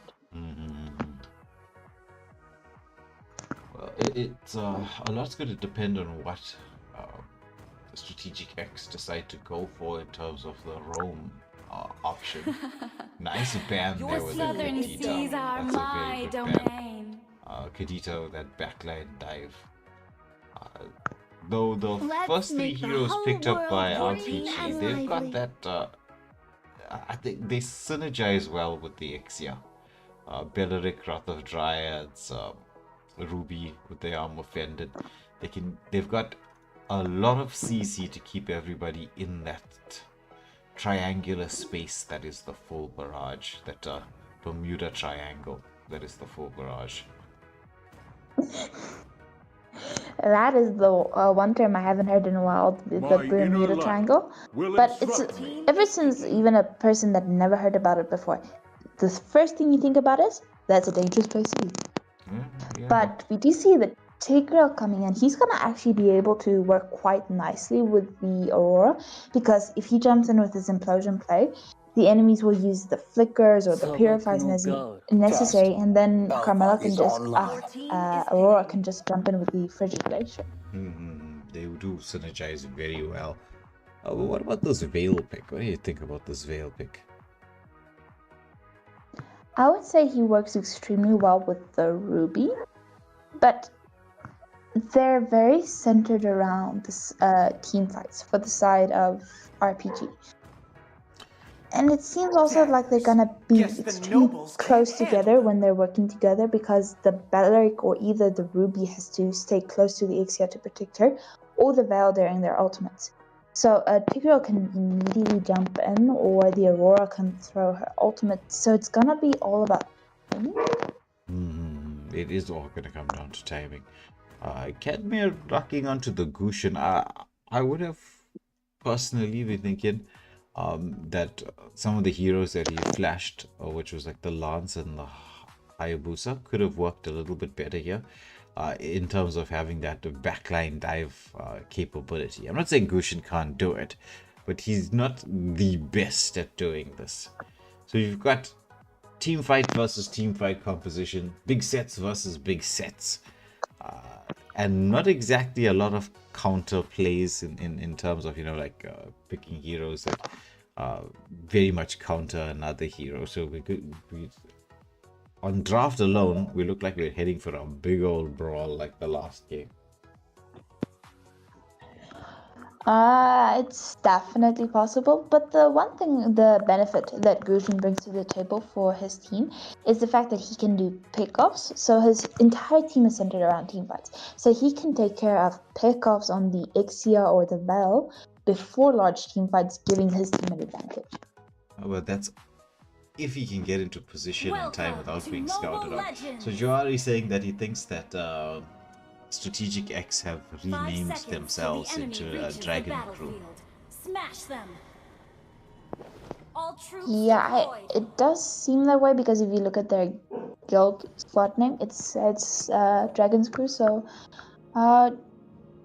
S1: Well, it's a lot's going to depend on what Strategic X decide to go for in terms of the roam option. Nice band there with
S4: southern
S1: Kadita.
S4: seas are
S1: That's a
S4: my
S1: very good
S4: domain.
S1: band. Kadita with that backline dive. Though the first three
S4: make the
S1: heroes
S4: whole
S1: picked up by
S4: world ring
S1: RPG,
S4: as
S1: they've got
S4: lively.
S1: that. I think they synergize well with the Ixia. Belleric, Wrath of Dryads, Ruby with their arm offended. They've got a lot of CC to keep everybody in that triangular space that is the full barrage. That Bermuda Triangle that is the full barrage.
S5: That is the one term I haven't heard in a while, the Bermuda Triangle. But it's ever since even a person that never heard about it before, the first thing you think about is that's a dangerous place to be.
S1: Yeah.
S5: But we do see the Tigreal coming in. He's gonna actually be able to work quite nicely with the Aurora, because if he jumps in with his implosion play, the enemies will use the flickers or the purifiers as necessary, and then Carmela can just Aurora can just jump in with the Frigid Glacier.
S1: They do synergize very well. But what about this Veil pick? What do you think about this Veil pick?
S5: I would say he works extremely well with the Ruby, but they're very centered around this, team fights for the side of RPG. And it seems also like they're gonna be extremely close together when they're working together, because the Belleric or either the Ruby has to stay close to the Ixia to protect her, or the Veil during their ultimates. So Tigreal can immediately jump in, or the Aurora can throw her ultimate. So it's gonna be all about timing.
S1: It is all gonna come down to timing. Cadmere rocking onto the Gushin. I would have personally been thinking that some of the heroes that he flashed, which was like the Lance and the Hayabusa, could have worked a little bit better here. In terms of having that backline dive capability. I'm not saying Gushin can't do it, but he's not the best at doing this. So you've got team fight versus team fight composition, big sets versus big sets, and not exactly a lot of counter plays in terms of, you know, like picking heroes that very much counter another hero. So On draft alone, we look like we're heading for a big old brawl like the last game.
S5: It's definitely possible, but the benefit that Gushin brings to the table for his team is the fact that he can do pickoffs. So his entire team is centered around team fights. So he can take care of pickoffs on the Ixia or the Bell before large team fights, giving his team an advantage.
S1: Well, that's if he can get into position in time without being scouted out. So Joari is saying that he thinks that Strategic X have renamed themselves into a Dragon Crew.
S4: Smash them. All troops
S5: It does seem that way because if you look at their guild squad name, it's Dragon's Crew. So,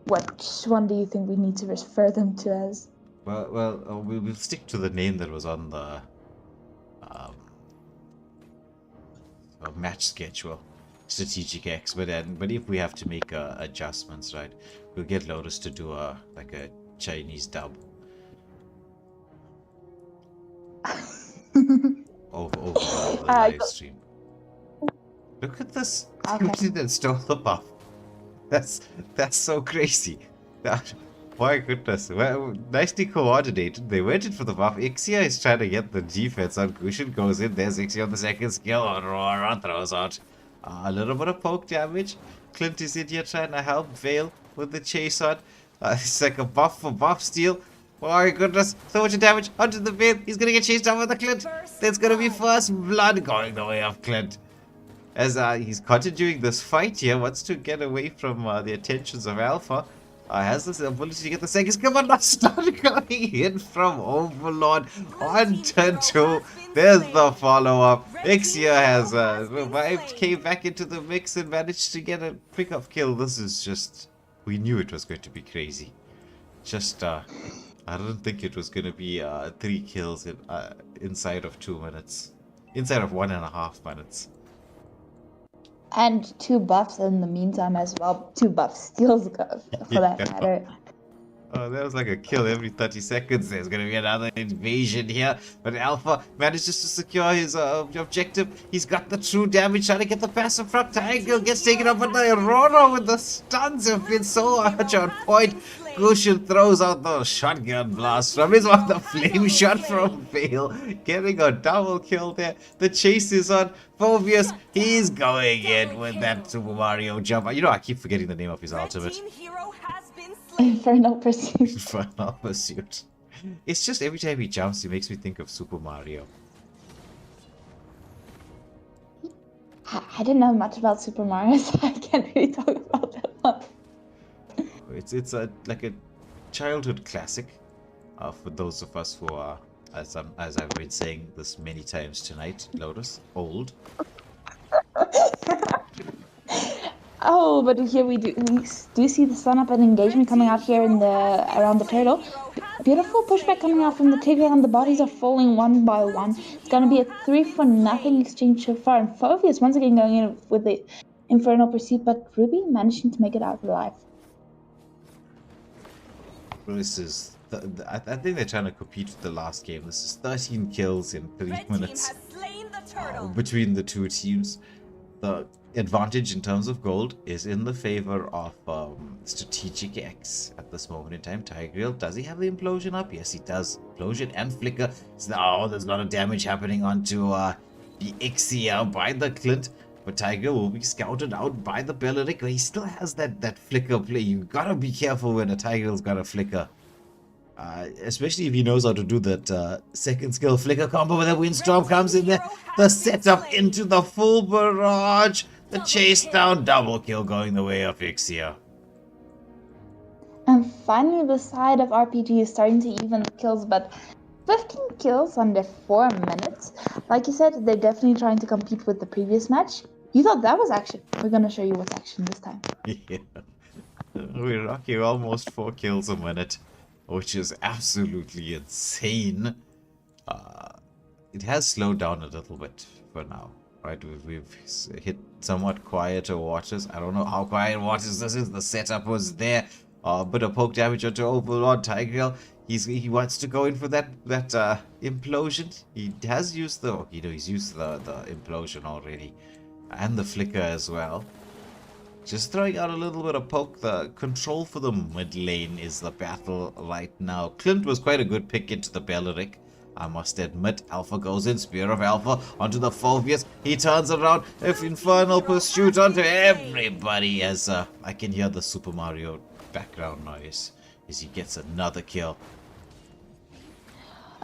S5: which one do you think we need to refer them to as?
S1: Well, we'll stick to the name that was on the match schedule, Strategic X. But if we have to make adjustments, right, we'll get Lotus to do a Chinese dub over the live stream. Look at this!
S5: Okay.
S1: That stole the buff. That's so crazy. My goodness. Well, nicely coordinated. They waited for the buff. Ixia is trying to get the defense on. Gushin goes in. There's Ixia on the second skill. Aurora throws out a little bit of poke damage. Clint is in here trying to help Vale with the chase on. It's like a buff for buff steal. Oh my goodness. So much damage onto the Vale. He's going to get chased down with the Clint. There's going to be first blood going the way of Clint. As he's continuing this fight here, wants to get away from the attentions of Alpha. Has this ability to get the seconds. Come on, not start going in from Overlord on turn 2. There's the follow-up. Ixia has revived, came back into the mix and managed to get a pick-up kill. This is just... We knew it was going to be crazy. Just, I didn't think it was going to be 3 kills inside of 2 minutes. Inside of 1.5 minutes.
S5: And 2 buffs in the meantime as well. 2 buff steals for that matter.
S1: Oh, there was like a kill every 30 seconds. There's going to be another invasion here. But Alpha manages to secure his objective. He's got the true damage, trying to get the passive from Triangle. Gets taken up by the Aurora with the stuns. Have been so much on point. Gushin throws out the shotgun blast from his one, the flame shot from Vale. Getting a double kill there. The chase is on. Phobius, he's going in with that Super Mario jump. You know, I keep forgetting the name of his ultimate.
S5: Infernal Pursuit.
S1: Infernal Pursuit. It's just every time he jumps, he makes me think of Super Mario.
S5: I didn't know much about Super Mario, so I can't really talk about that one.
S1: It's like a childhood classic for those of us who are, as I've been saying this many times tonight, Lotus, old.
S5: Oh, but here we do see the sun up and engagement coming out here in around the turtle. Beautiful pushback coming out from the Tigger, and the bodies are falling one by one. It's gonna be a 3-for-0 exchange so far, and Phobius once again going in with the Infernal Pursuit, but Ruby managing to make it out alive.
S1: This is, I think they're trying to compete with the last game. This is 13 kills in 3 minutes between the two teams. The advantage in terms of gold is in the favor of Strategic X at this moment in time. Tigreal, does he have the implosion up? Yes, he does. Implosion and flicker. Oh, there's a lot of damage happening onto the Ixia by the Clint. But Tiger will be scouted out by the Belleric. He still has that flicker play. You gotta be careful when a Tiger's got a flicker. Especially if he knows how to do that second skill flicker combo where the Windstorm comes in there. The setup into the full barrage. The chase down, double kill going the way of Ixia.
S5: And finally the side of RPG is starting to even the kills, but 15 kills under 4 minutes. Like you said, they're definitely trying to compete with the previous match. You thought that was action. We're gonna show you what's action this time.
S1: Yeah. We're rocking almost 4 kills a minute, which is absolutely insane. It has slowed down a little bit for now, right? We've hit somewhat quieter waters. I don't know how quiet waters this is. The setup was there. Bit of poke damage onto Overlord. Tigreal, he wants to go in for that implosion. He has used the he's used the implosion already, and the flicker as well. Just throwing out a little bit of poke. The control for the mid lane is the battle right now. Clint was quite a good pick into the Belleric, I must admit. Alpha goes in, Spear of Alpha onto the Phobius. He turns around, if Infernal Pursuit onto everybody as I can hear the Super Mario background noise as he gets another kill.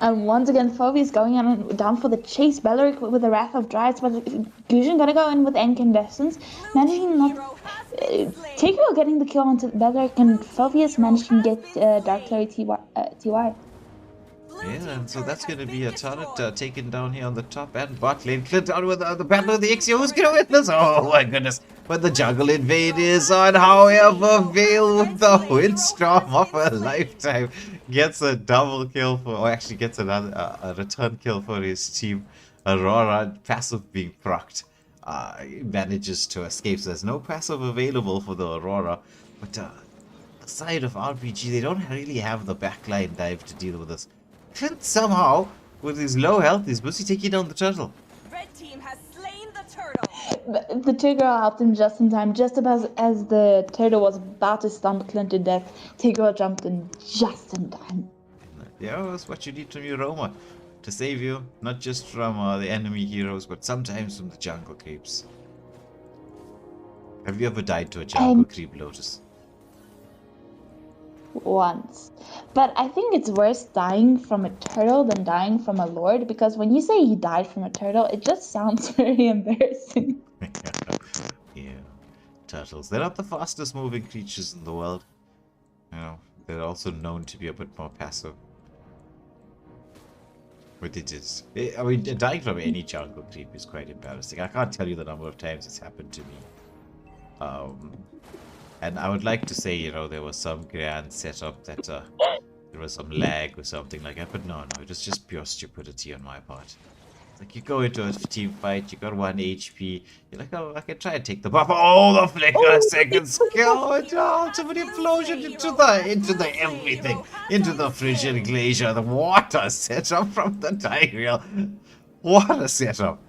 S5: And once again, Phobius going down for the chase. Belleric with the Wrath of Dryas, but Gusion gonna go in with Incandescence, managing not... Tigreal getting the kill onto Belleric, and Phobius managing to get Dark Clary TY.
S1: Yeah, and so that's going to be a turret taken down here on the top and bot lane. Clint on with the battle of the Ixia. Who's going to witness? Oh my goodness. But the jungle invade is on. However, Vale with the windstorm of a lifetime gets a double kill for, or actually gets another a return kill for his team. Aurora, passive being procced, manages to escape. So there's no passive available for the Aurora. But the side of RPG, they don't really have the backline dive to deal with this. Clint somehow, with his low health, is busy taking down the turtle.
S9: Red team has slain the turtle.
S5: The Tigreal helped him just in time. Just about as the turtle was about to stomp Clint to death, Tigreal jumped in just in time.
S1: Yeah, that's what you need from your Roma. To save you, not just from the enemy heroes, but sometimes from the jungle creeps. Have you ever died to a jungle creep, Lotus?
S5: Once. But I think it's worse dying from a turtle than dying from a lord, because when you say he died from a turtle, it just sounds very embarrassing.
S1: Yeah. Turtles. They're not the fastest moving creatures in the world. You know, they're also known to be a bit more passive. But it is. I mean, dying from any jungle creep is quite embarrassing. I can't tell you the number of times it's happened to me. And I would like to say, you know, there was some grand setup that there was some lag or something like that, but no, it was just pure stupidity on my part. It's like you go into a team fight, you got 1 HP, you're like, oh, I can try and take the buff. Oh, the flicker, second skill, ultimate implosion into the everything, into the frigid glacier. What a setup from the Tigreal. What a setup.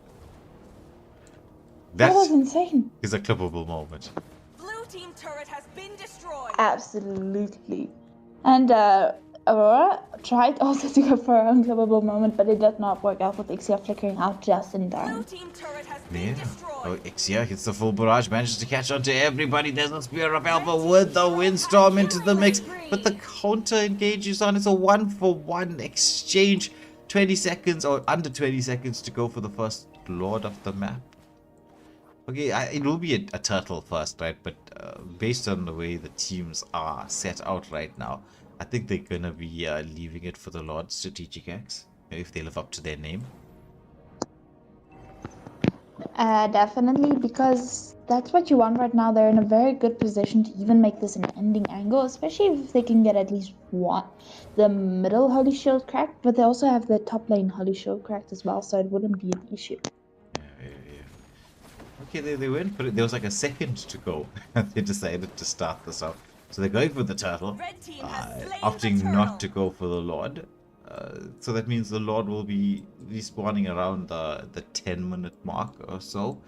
S5: That was insane.
S1: Is a clippable moment.
S9: Team turret has been destroyed.
S5: Absolutely. And Aurora tried also to go for her unclippable moment, but it did not work out with Ixia flickering out just in time.
S9: Blue team turret has been destroyed.
S1: Oh, Ixia hits the full barrage, manages to catch on to everybody. There's a Spear of Alpha with the windstorm into the mix, but the counter engages on. It's a 1-for-1 exchange. 20 seconds or under 20 seconds to go for the first Lord of the map. Okay, it will be a turtle first, right? But based on the way the teams are set out right now, I think they're going to be leaving it for the Lord Strategic X, if they live up to their name.
S5: Definitely, because that's what you want right now. They're in a very good position to even make this an ending angle, especially if they can get at least one. The middle Holy Shield cracked, but they also have the top lane Holy Shield cracked as well, so it wouldn't be an issue.
S1: Okay, they went for it. There was like a second to go. They decided to start this off. So they're going for the turtle, opting not to go for the Lord. So that means the Lord will be respawning around the 10-minute mark or so.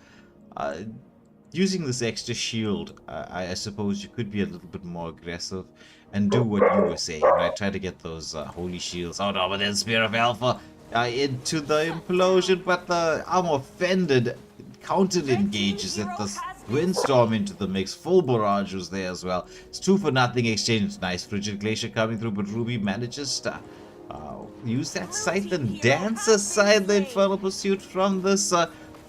S1: Using this extra shield, I suppose you could be a little bit more aggressive and do what you were saying, right? Try to get those holy shields out over the Spear of Alpha into the implosion, but the armor fended. Counter engages at the windstorm into the mix. Full barrage was there as well. It's 2-for-0 exchange. Nice frigid glacier coming through, but Ruby manages to use that scythe and dance aside the infernal pursuit from this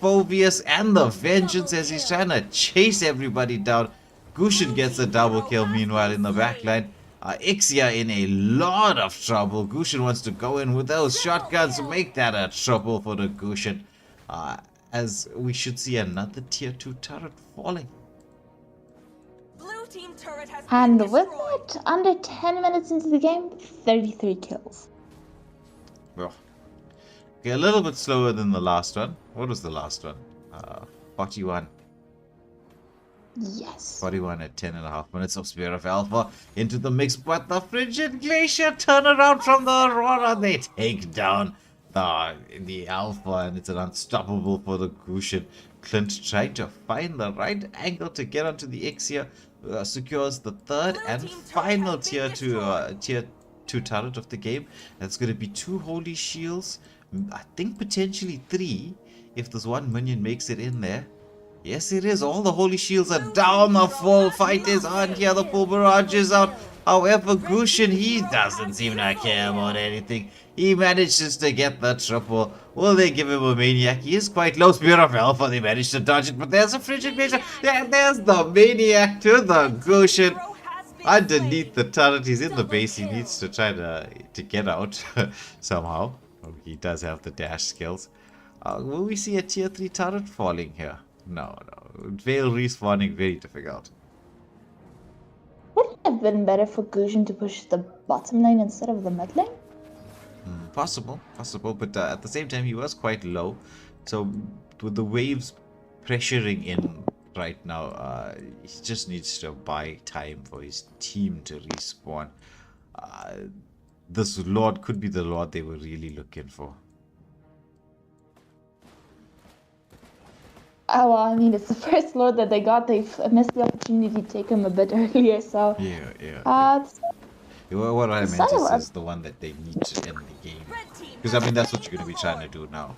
S1: Phobius and the vengeance as he's trying to chase everybody down. Gusion gets a double kill meanwhile in the backline. Ixia in a lot of trouble. Gusion wants to go in with those shotguns to make that a trouble for the Gusion. As we should see another tier 2 turret falling.
S9: Blue team turret has
S5: and with it, under 10 minutes into the game, 33 kills.
S1: Well, okay, a little bit slower than the last one. What was the last one? 41.
S5: Yes.
S1: 41 at 10.5 minutes of Spear of Alpha into the mix, but the Frigid Glacier turn around from the Aurora. They take down the Alpha, and it's an unstoppable for the Gusion. Clint trying to find the right angle to get onto the X here, secures the third and final tier 2 turret of the game. That's going to be 2 Holy Shields, I think potentially 3 if this one minion makes it in there. Yes, it is. All the Holy Shields are down. The full fight is on here. The full barrage is out. However, Gusion, he doesn't seem to care about anything. He manages to get the triple. Will they give him a Maniac? He is quite low. Spear of Alpha, they managed to dodge it, but there's a Frigid Glacier. There's the Maniac to the Gusion. Underneath the turret, he's in the base. He needs to try to get out somehow. He does have the dash skills. Will we see a tier 3 turret falling here? No. Veil respawning, very difficult.
S5: Wouldn't it have been better for Gusion to push the bottom lane instead of the mid lane?
S1: Possible, but at the same time, he was quite low. So, with the waves pressuring in right now, he just needs to buy time for his team to respawn. This Lord could be the Lord they were really looking for.
S5: Oh, well, I mean, it's the first Lord that they got. They've missed the opportunity to take him a bit earlier, so...
S1: Yeah. What I meant is the one that they need to end the game. Because, I mean, that's what you're going to be trying to do now.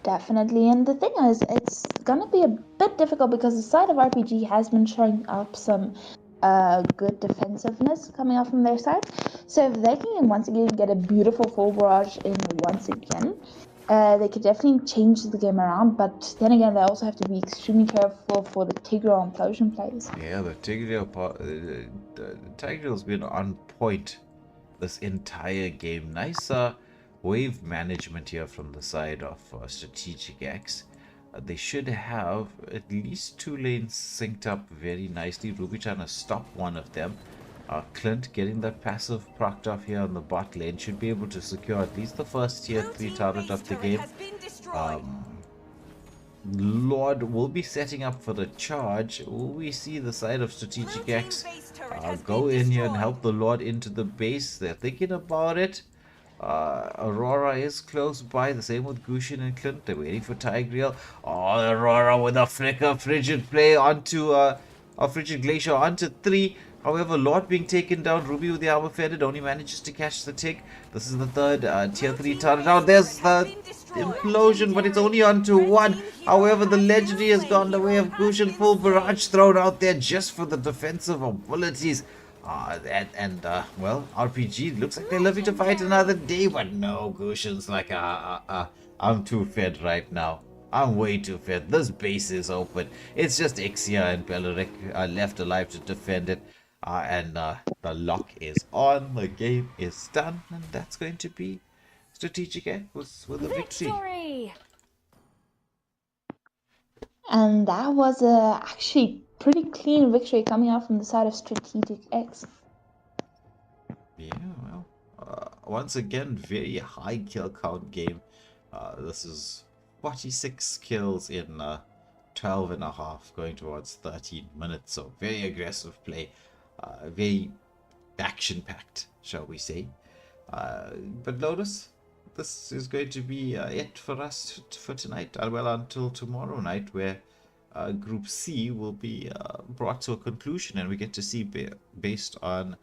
S5: Definitely, and the thing is, it's gonna be a bit difficult because the side of RPG has been showing up some good defensiveness coming out from their side. So if they can once again get a beautiful full barrage in once again, they could definitely change the game around, but then again, they also have to be extremely careful for the Tigreal implosion plays.
S1: Yeah, the Tigreal's been on point this entire game. Nice wave management here from the side of Strategic X. They should have at least 2 lanes synced up very nicely. Ruby trying to stop one of them. Clint getting that passive procced off here on the bot lane should be able to secure at least the first tier 3 turret of the game. Lord will be setting up for the charge. Will we see the side of Strategic X go in here and help the Lord into the base? They're thinking about it. Aurora is close by, the same with Gusion and Clint. They're waiting for Tigreal. Oh, Aurora with a flicker, Frigid play onto a Frigid Glacier onto 3. However, Lord being taken down, Ruby with the armor fetid only manages to catch the tick. This is the third tier 3 turret. Now there's the implosion, but it's only onto 1. However, the legendary has gone the way of Gusion. Full barrage thrown out there just for the defensive abilities. Well, RPG looks like they're living to fight another day, but no, Gusion's like, I'm too fed right now. I'm way too fed. This base is open. It's just Ixia and Beleric left alive to defend it. The lock is on, the game is done, and that's going to be Strategic X with a victory.
S5: And that was actually pretty clean victory coming out from the side of Strategic X.
S1: Yeah, well, once again, very high kill count game. This is 46 kills in 12 and a half, going towards 13 minutes, so very aggressive play. Very action-packed, shall we say. But Lotus, this is going to be it for us for tonight. Well, until tomorrow night, where Group C will be brought to a conclusion, and we get to see based on